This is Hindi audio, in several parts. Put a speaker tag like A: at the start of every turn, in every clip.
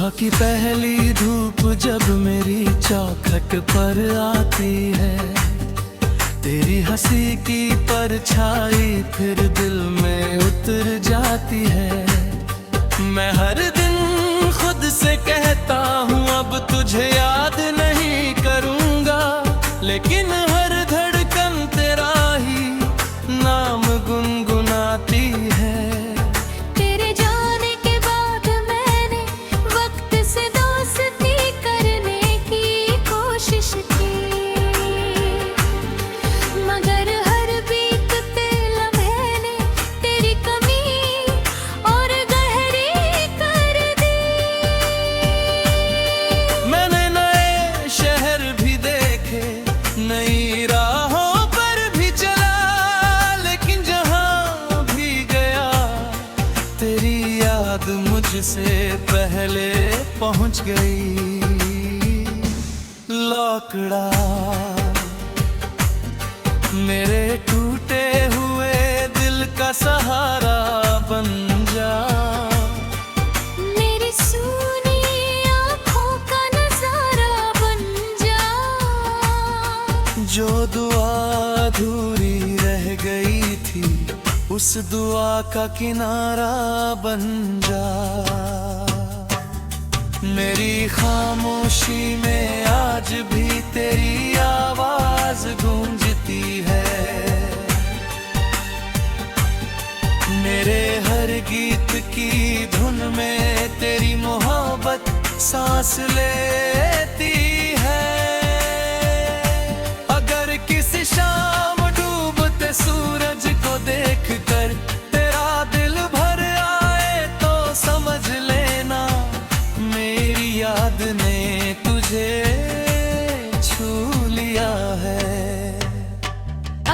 A: सुबह की पहली धूप जब मेरी चौखट पर आती है, तेरी हंसी की परछाई फिर दिल में उतर जाती है। मैं हर दिन खुद से कहता हूँ अब तुझे याद नहीं करूँगा, लेकिन हर धड़कन तेरा ही नाम गुनगुनाती है। नई राहों पर भी चला, लेकिन जहां भी गया तेरी याद मुझसे पहले पहुंच गई। लौकड़ा मेरे टूटे हुए दिल का सहारा बन जा, जो दुआ अधूरी रह गई थी उस दुआ का किनारा बन जा। मेरी खामोशी में आज भी तेरी आवाज गूंजती है, मेरे हर गीत की धुन में तेरी मोहब्बत सांस लेती है। किसी शाम डूबते सूरज को देखकर तेरा दिल भर आए तो समझ लेना मेरी याद ने तुझे छू लिया है।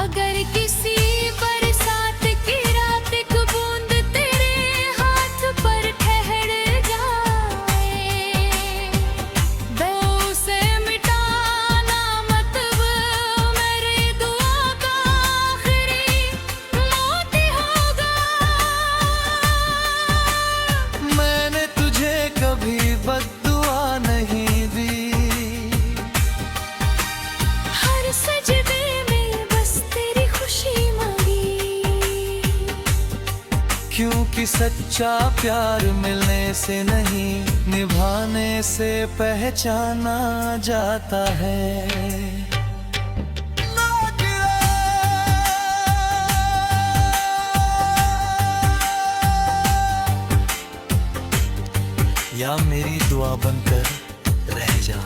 B: अगर किसी बरसात की रात एक बूंद तेरे हाथ पर ठहर जाए, तो उसे मिटाना मतलब
A: कभी बद्दुआ नहीं दी,
B: हर सजदे में बस तेरी खुशी मांगी,
A: क्योंकि सच्चा प्यार मिलने से नहीं निभाने से पहचाना जाता है। या मेरी दुआ बनकर रह जा,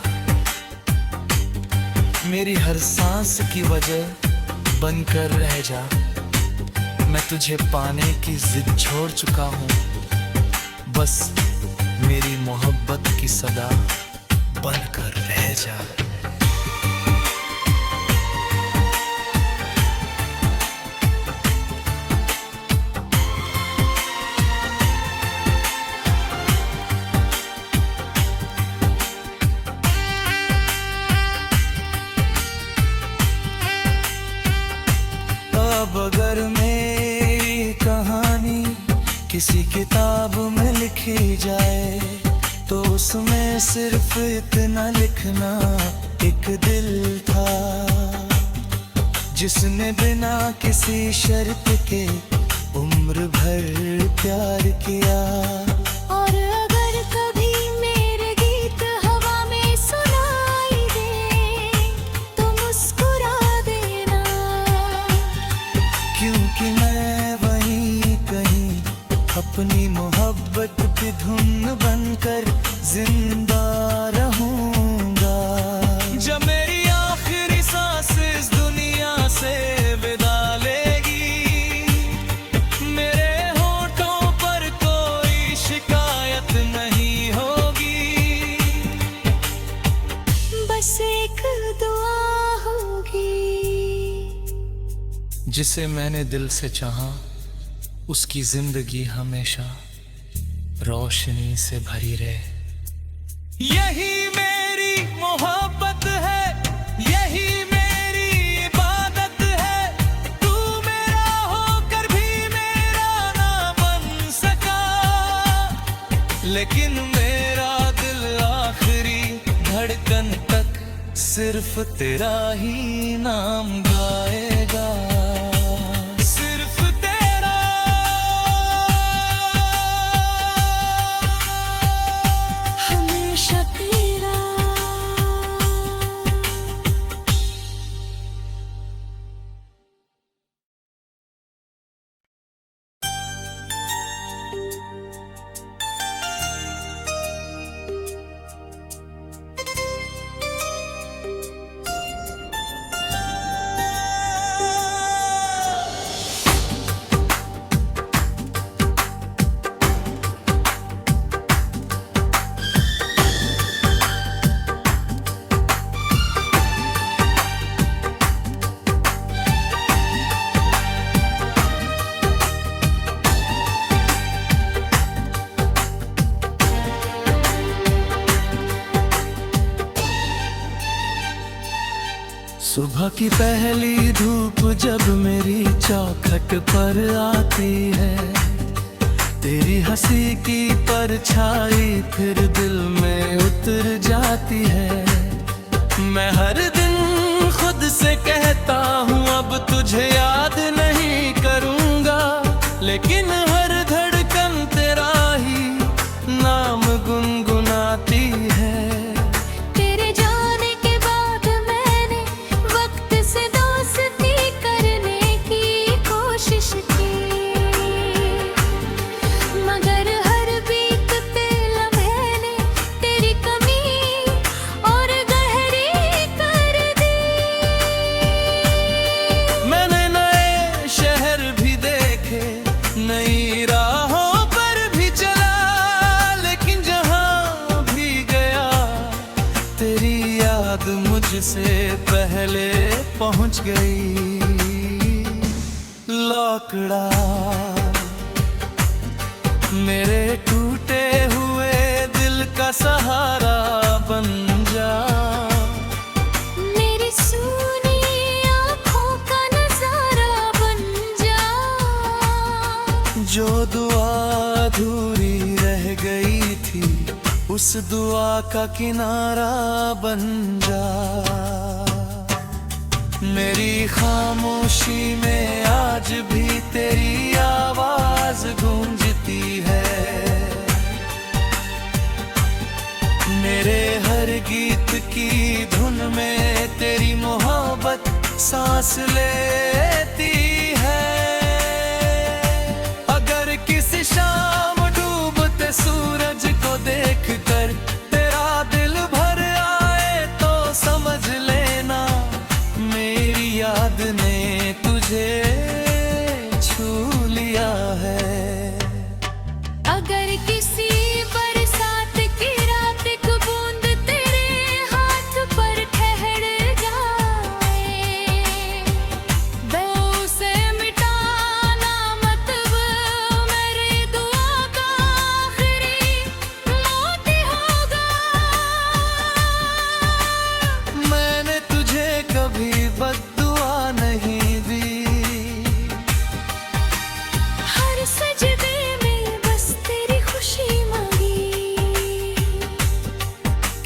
A: मेरी हर सांस की वजह बनकर रह जा। मैं तुझे पाने की जिद छोड़ चुका हूँ, बस मेरी मोहब्बत की सदा बनकर रह जा। अब अगर मेरी कहानी किसी किताब में लिखी जाए, तो उसमें सिर्फ इतना लिखना एक दिल था, जिसने बिना किसी शर्त के उम्र भर प्यार किया।
B: और अगर कभी मेरे गीत हवा में सुनाई दे तो मुस्कुरा देना,
A: क्योंकि मैं वहीं कहीं अपनी मोहब्बत की धुन बनकर जिंदा रहूंगा। जब मेरी आखिरी सांस इस दुनिया से विदा लेगी, मेरे होठों पर कोई शिकायत नहीं होगी,
B: बस एक दुआ होगी।
A: जिसे मैंने दिल से चाहा उसकी जिंदगी हमेशा रोशनी से भरी रहे। यही मेरी मोहब्बत है, यही मेरी इबादत है। तू मेरा होकर भी मेरा ना बन सका, लेकिन मेरा सिर्फ तेरा ही नाम गाएगा, सिर्फ तेरा,
B: हमेशा तेरा।
A: सुबह की पहली धूप जब मेरी चौखट पर आती है, तेरी हंसी की परछाई फिर दिल में उतर जाती है। मैं हर दिन खुद से कहता हूँ अब तुझे याद नहीं करूँगा, लेकिन हर धड़कन तेरा ही नाम गुनगुनाती है। नई राहों पर भी चला, लेकिन जहां भी गया तेरी याद मुझसे पहले पहुंच गई। लौकड़ा मेरे टूटे हुए दिल का सहारा बन जा, जो दुआ अधूरी रह गई थी उस दुआ का किनारा बन जा। मेरी खामोशी में आज भी तेरी आवाज गूंजती है, मेरे हर गीत की धुन में तेरी मोहब्बत सांस लेती है। शाम डूबते सूरज को देखकर तेरा दिल भर आए तो समझ लेना मेरी याद ने तुझे छू लिया है।
B: अगर किसी बरसात की रात एक बूंद तेरे हाथ पर ठहर जाए, उसे मिटाना मतलब
A: कभी बद्दुआ नहीं दी,
B: हर सजदे में बस तेरी खुशी मांगी,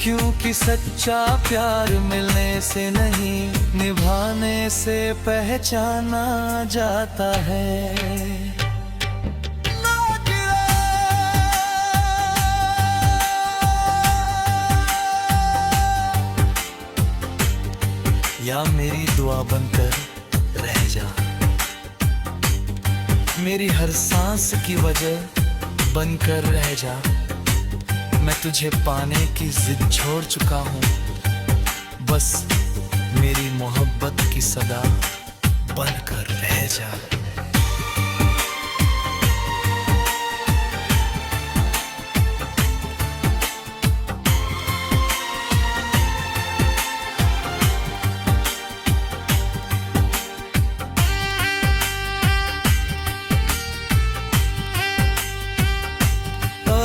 A: क्योंकि सच्चा प्यार मिलने से नहीं निभाने से पहचाना जाता है। या मेरी दुआ बनकर रह जा, मेरी हर सांस की वजह बनकर रह जा। मैं तुझे पाने की जिद छोड़ चुका हूँ, बस मेरी मोहब्बत की सदा बनकर रह जा।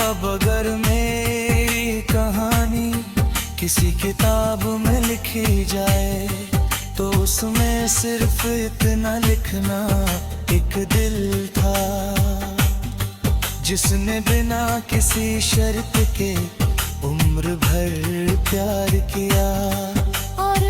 A: अब अगर मेरी कहानी किसी किताब में लिखी जाए तो उसमें सिर्फ इतना लिखना, एक दिल था जिसने बिना किसी शर्त के उम्र भर प्यार किया।
B: और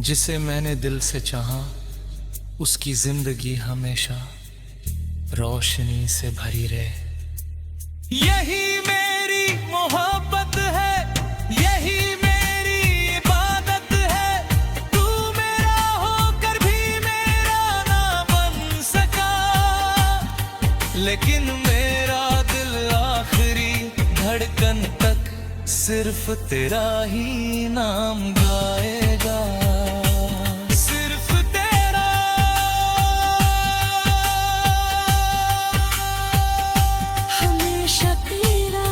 A: जिसे मैंने दिल से चाहा, उसकी जिंदगी हमेशा रोशनी से भरी रहे। यही मेरी मोहब्बत है, यही मेरी इबादत है। तू मेरा होकर भी मेरा ना बन सका, लेकिन मेरा दिल आखिरी धड़कन तक सिर्फ तेरा ही नाम गाएगा। सिर्फ तेरा,
B: हमेशा तेरा।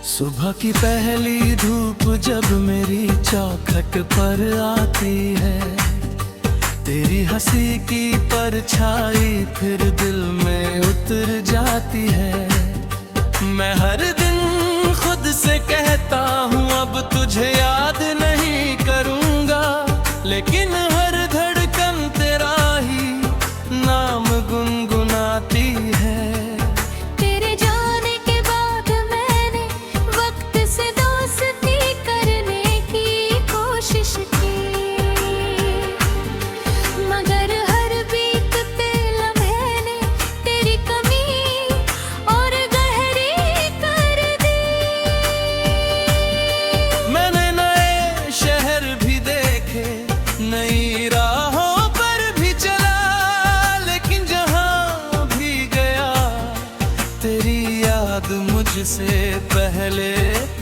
A: सुबह की पहली धूप जब मेरी चौखट पर आती है, तेरी हंसी की परछाई फिर दिल में उतर जाती है। मैं हर दिन खुद से कहता हूँ अब तुझे याद नहीं करूँगा, लेकिन हर धड़कन तेरा ही नाम गुनगुनाती है।
B: तेरे जाने के बाद मैंने वक्त से दोस्ती करने की कोशिश की, मगर हर बीतते लम्हे ने तेरी कमी और गहरी कर दी।
A: मैंने नए शहर भी देखे, नई राहों पर भी चला, लेकिन जहाँ भी गया तेरी याद मुझसे पहले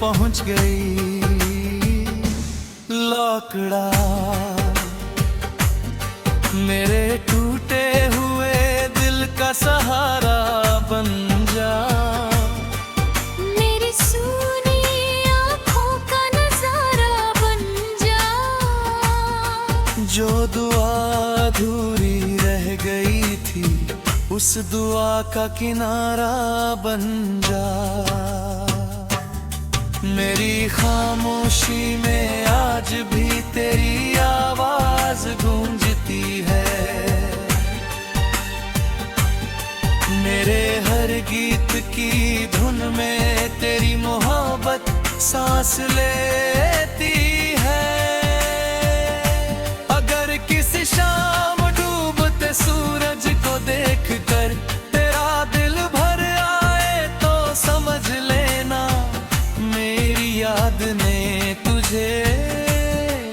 A: पहुँच गई। लौकड़ा मेरे टूटे हुए दिल का सहारा बन जा।
B: मेरी सूनी आँखों का नजारा बन जा।
A: जो दुआ अधूरी रह गई थी, उस दुआ का किनारा बन जा। मेरी खामोशी में आज भी तेरी आवाज गूंजती है। मेरे हर गीत की धुन में तेरी मोहब्बत सांस लेती है। अगर किसी शाम डूबते सूरज को देखकर तेरा दिल भर आए तो समझ लेना मेरी याद ने तुझे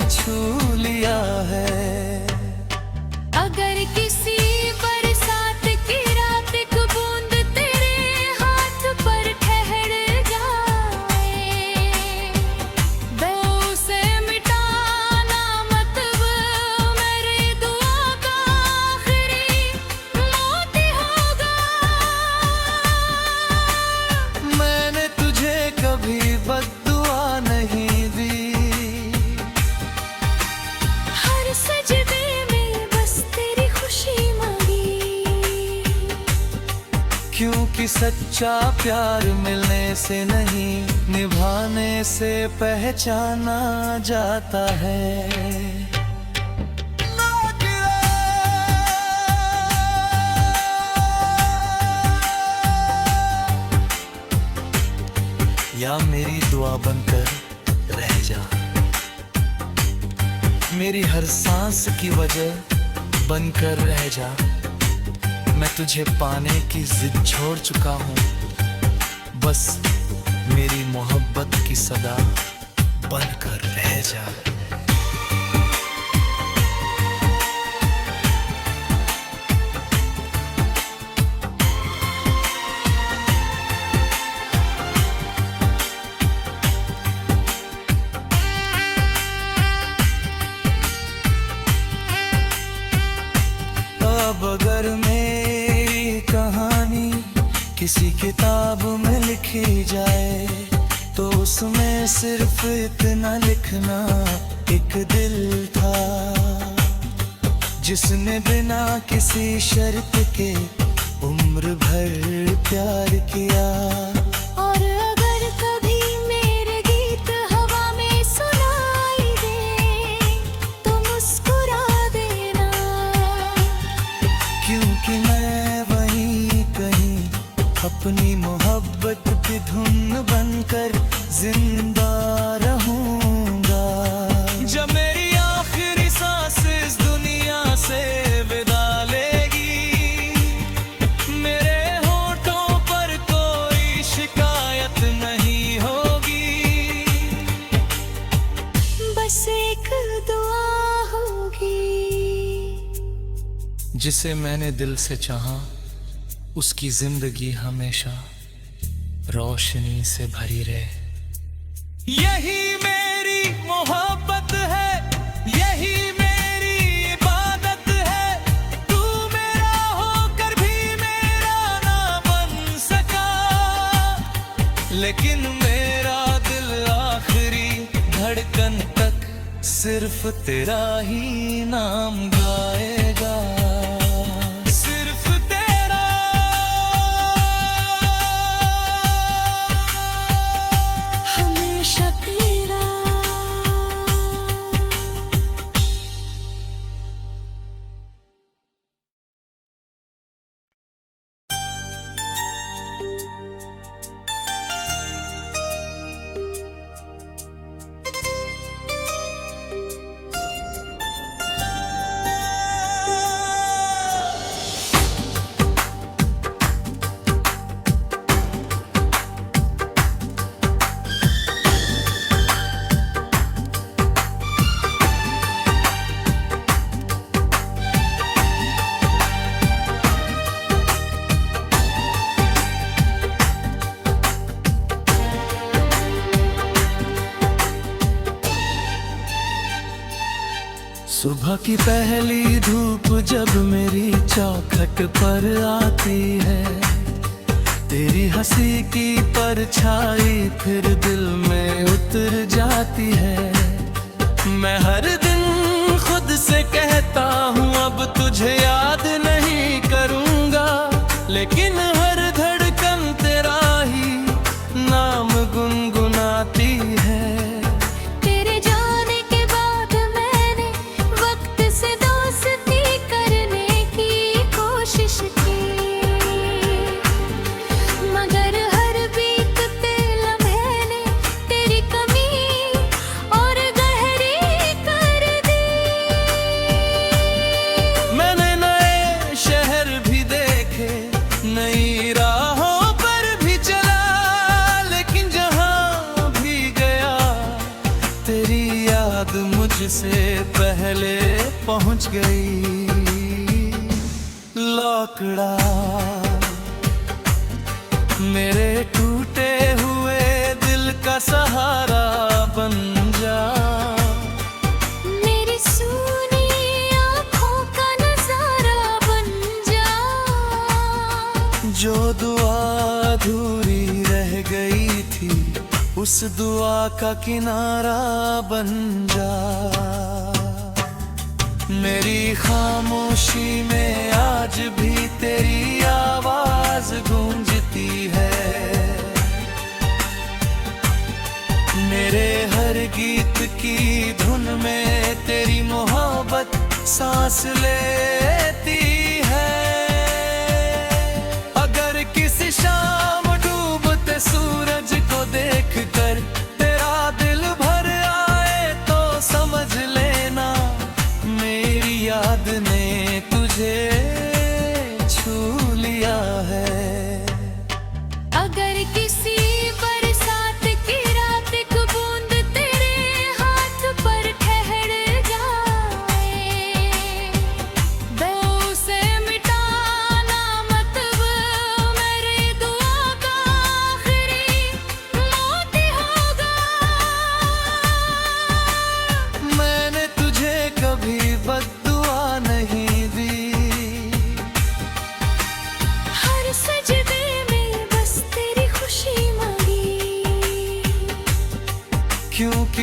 A: छू लिया है।
B: अगर किसी बरसात की रात एक बूंद तेरे हाथ पर ठहर जाए, उसे मिटाना मत वो मेरी दुआ का आखिरी मोती होगा।
A: मैंने तुझे कभी बद्दुआ नहीं दी,
B: हर सजदे में बस तेरी खुशी मांगी,
A: क्योंकि सच्चा प्यार मिलने से नहीं निभाने से पहचाना जाता है। या मेरी दुआ बनकर रह जा, मेरी हर सांस की वजह बनकर रह जा। मैं तुझे पाने की जिद छोड़ चुका हूँ, बस मेरी मोहब्बत की सदा बनकर रह जा। किसी किताब में लिखी जाए तो उसमें सिर्फ इतना लिखना, एक दिल था जिसने बिना किसी शर्त के उम्र भर प्यार किया।
B: और अगर कभी मेरे गीत हवा में सुनाई दे तो मुस्कुरा देना,
A: क्योंकि मैं वहीं कहीं अपनी मोहब्बत की धुन बनकर जिंदा रहूंगा। जब मेरी आखिरी सांस इस दुनिया से विदा लेगी, मेरे होठों पर कोई शिकायत नहीं होगी,
B: बस एक दुआ होगी।
A: जिसे मैंने दिल से चाहा उसकी जिंदगी हमेशा रोशनी से भरी रहे। यही मेरी मोहब्बत है, यही मेरी इबादत है। तू मेरा होकर भी मेरा ना बन सका, लेकिन मेरा दिल आखिरी धड़कन तक सिर्फ तेरा ही नाम गाएगा। सिर्फ तेरा,
B: हमेशा तेरा।
A: सुबह की पहली धूप जब मेरी चौखट पर आती है, तेरी हंसी की परछाई फिर दिल में उतर जाती है। मैं हर दिन खुद से कहता हूँ अब तुझे याद नहीं करूँगा, लेकिन हर धड़कन तेरा ही नाम गुनगुनाती है।
B: तेरे जाने के बाद मैंने वक्त से दोस्ती करने की कोशिश की, मगर हर बीतते लम्हे ने तेरी कमी और गहरी कर दी।
A: मैंने नए शहर भी देखे, नई राहों पर भी चला, लेकिन जहाँ भी गया तेरी याद मुझसे पहले पहुँच गई। लौकड़ा मेरे टूटे हुए दिल का सहारा बन जा,
B: मेरी सूनी आँखों का नजारा बन जा।
A: जो दुआ अधूरी रह गई थी उस दुआ का किनारा बन जा। मेरी खामोशी में आज भी तेरी आवाज गूंजती है, मेरे हर गीत की धुन में तेरी मोहब्बत सांस लेती है। अगर किसी शाम डूबते सूरज को देखकर तेरा दिल भर आए तो समझ लेना मेरी याद ने तुझे छू लिया है।
B: अगर किसी बरसात की रात एक बूंद तेरे हाथ पर ठहर जाए,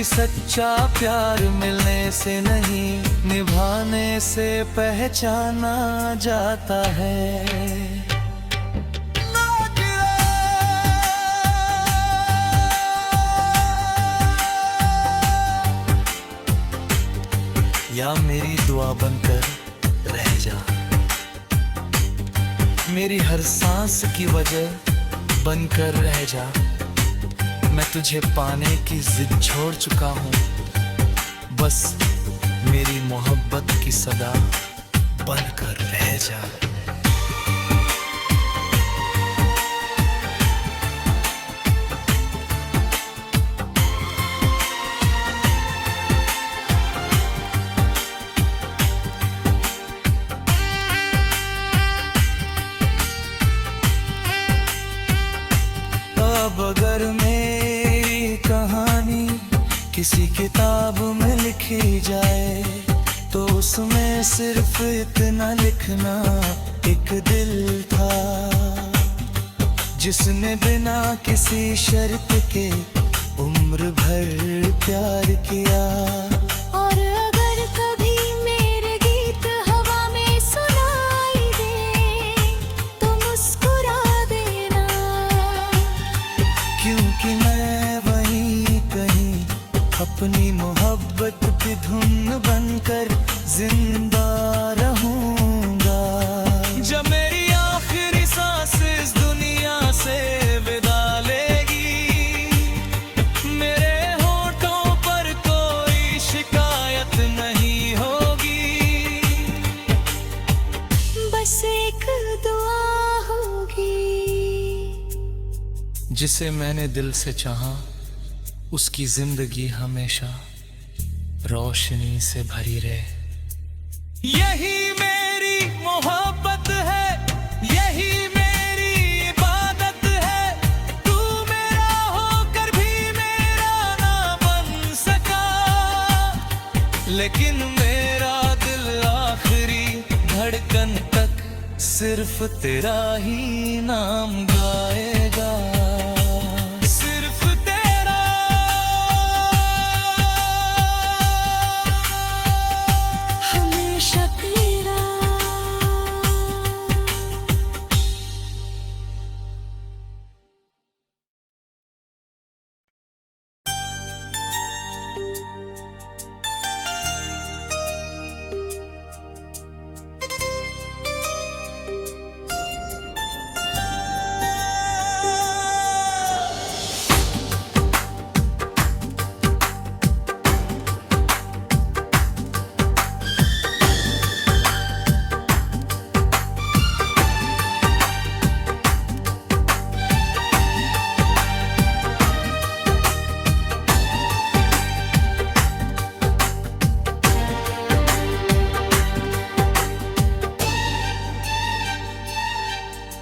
A: कि सच्चा प्यार मिलने से नहीं, निभाने से पहचाना जाता है। या मेरी दुआ बनकर रह जा, मेरी हर सांस की वजह बनकर रह जा। मैं तुझे पाने की जिद छोड़ चुका हूँ, बस मेरी मोहब्बत की सदा बनकर रह जा। अब अगर मेरी कहानी किसी किताब में लिखी जाए, तो उसमें सिर्फ इतना लिखना, एक दिल था जिसने बिना किसी शर्त के उम्र भर प्यार किया।
B: और अगर कभी मेरे गीत हवा में सुनाई दे, तो मुस्कुरा देना,
A: क्योंकि मैं वहीं कहीं अपनी मोहब्बत की धुन बनकर जिंदा रहूंगा। जब मेरी आखिरी सांस इस दुनिया से विदा लेगी, मेरे होठों पर कोई शिकायत नहीं होगी,
B: बस एक दुआ होगी।
A: जिसे मैंने दिल से चाहा, उसकी जिंदगी हमेशा रोशनी से भरी रहे। यही मेरी मोहब्बत है, यही मेरी इबादत है। तू मेरा होकर भी मेरा ना बन सका, लेकिन मेरा दिल आखिरी धड़कन तक सिर्फ तेरा ही नाम गाएगा।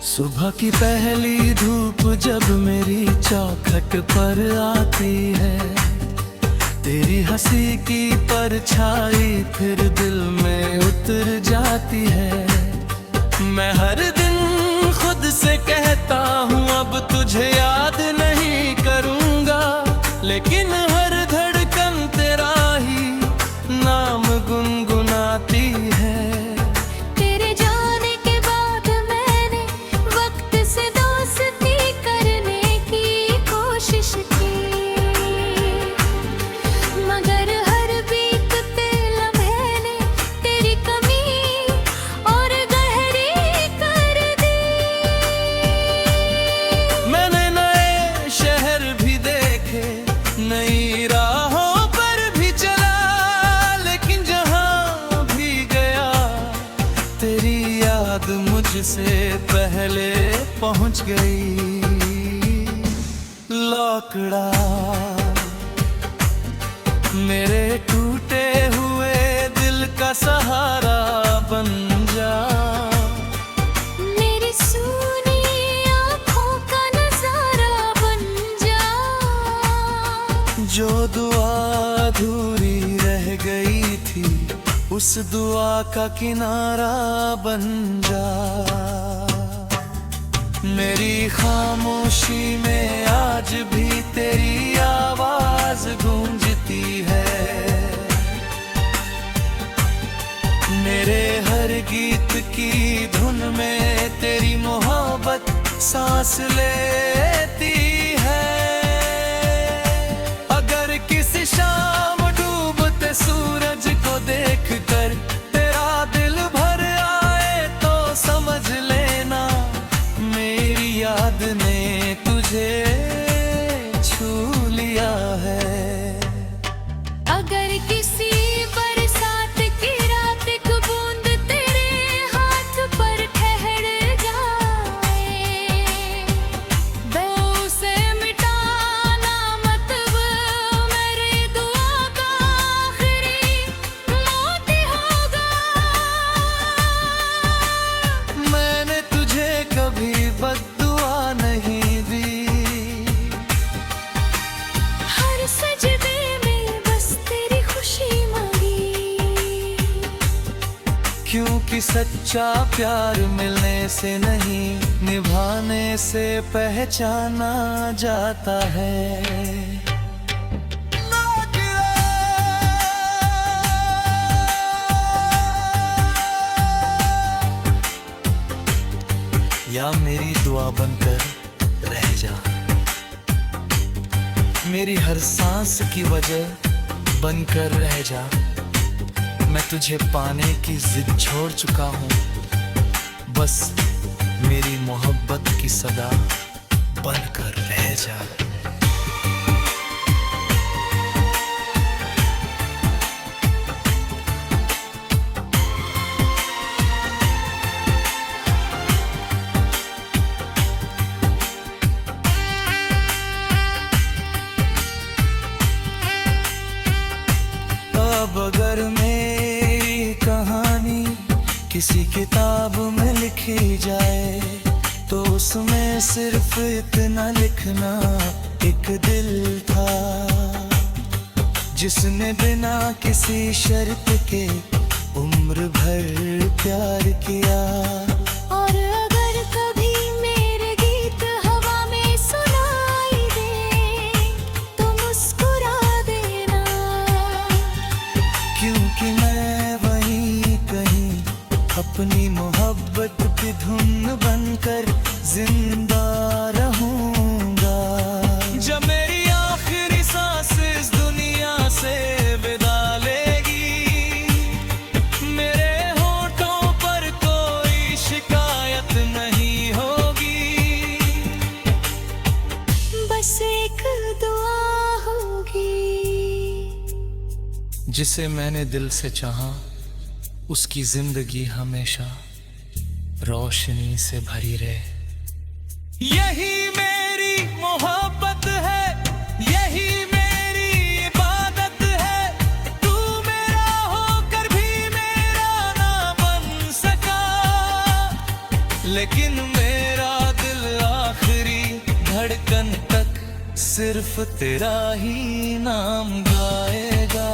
A: सुबह की पहली धूप जब मेरी चौखट पर आती है, तेरी हंसी की परछाई फिर दिल में उतर जाती है। मैं हर दिन खुद से कहता हूँ अब तुझे याद नहीं करूँगा, लेकिन हर धड़कन तेरा ही नाम गुनगुनाती है। मुझसे पहले पहुंच गई लौकड़ा, मेरे टूटे हुए दिल का सहारा बन जा।
B: मेरी सूनी आँखों का नजारा बन जा।
A: जो दुआ अधूरी रह गई थी, उस दुआ का किनारा बन जा। मेरी खामोशी में आज भी तेरी आवाज गूंजती सांस लेती है। अगर किसी शाम डूबते सूरज को देखकर तेरा दिल भर आए तो समझ लेना मेरी याद ने तुझे छू लिया है।
B: अगर किसी बरसात की रात एक बूंद तेरे हाथ पर ठहर जाए, वो उसे मिटाना मत, वो मेरी दुआ का आखिरी मोती होगा।
A: मैंने तुझे कभी बद्दुआ नहीं दी,
B: हर सजदे में बस तेरी खुशी मांगी।
A: क्योंकि सच्चा प्यार मिलने से नहीं निभाने से पहचाना जाता है। या मेरी दुआ बनकर रह जा, मेरी हर सांस की वजह बनकर रह जा। मैं तुझे पाने की जिद छोड़ चुका हूँ, बस मेरी मोहब्बत की सदा बनकर रह जा। अब अगर मेरी कहानी किसी किताब में लिखी जाए तो उसमें सिर्फ इतना लिखना, एक दिल था जिसने बिना किसी शर्त के उम्र भर प्यार किया।
B: और अगर कभी मेरे गीत हवा में सुनाई दे तो मुस्कुरा देना,
A: क्योंकि मैं वहीं कहीं अपनी मोहब्बत की धुन बनकर जिंदा रहूंगा। जब मेरी आखिरी सांस इस दुनिया से विदा लेगी, मेरे होठों पर कोई शिकायत नहीं होगी,
B: बस एक दुआ होगी।
A: जिसे मैंने दिल से चाहा उसकी जिंदगी हमेशा रोशनी से भरी रहे। यही मेरी मोहब्बत है, यही मेरी इबादत है। तू मेरा होकर भी मेरा ना बन सका, लेकिन मेरा दिल आखिरी धड़कन तक सिर्फ तेरा ही नाम गाएगा।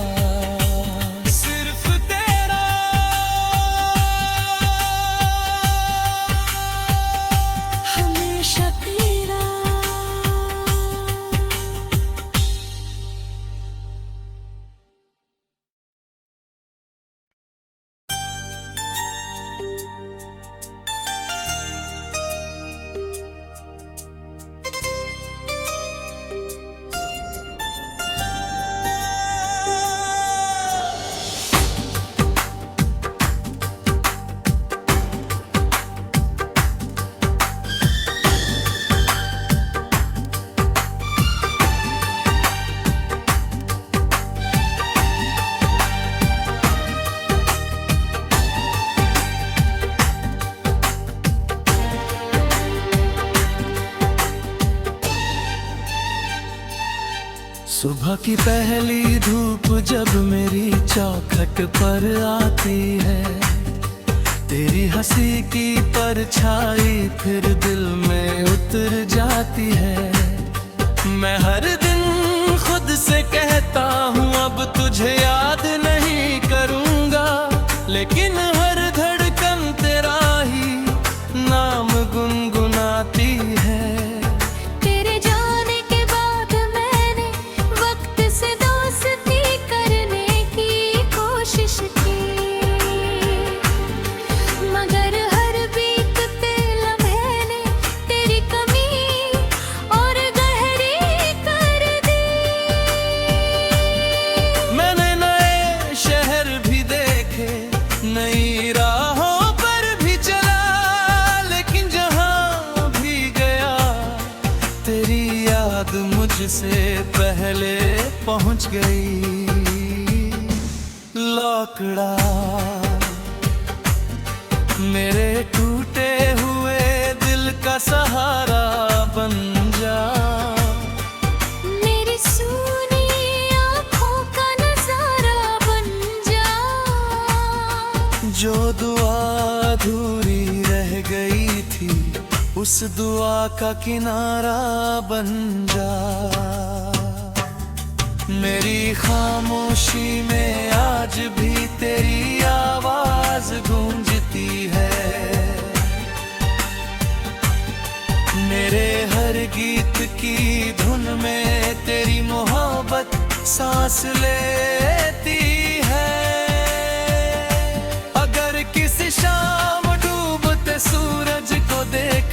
A: सुबह की पहली धूप जब मेरी चौखट पर आती है, तेरी हंसी की परछाई फिर दिल में उतर जाती है। मैं हर दिन खुद से कहता हूँ अब तुझे याद नहीं करूँगा, लेकिन हर धड़कन तेरा ही नाम गुनगुनाती है।
B: तेरे जाने के बाद मैंने वक्त से दोस्ती करने की कोशिश की, मगर हर बीतते लम्हे ने तेरी
A: मुझसे पहले पहुंच गई। लौकड़ा मेरे टूटे हुए दिल का सहारा बन जा।
B: मेरी सूनी आँखों का नजारा बन जा।
A: जो दुआ अधूरी रह गई थी उस दुआ का किनारा बन जा। मेरी खामोशी में आज भी तेरी आवाज गूंजती है। मेरे हर गीत की धुन में तेरी मोहब्बत सांस लेती है। अगर किसी शाम डूबते सूरज को देख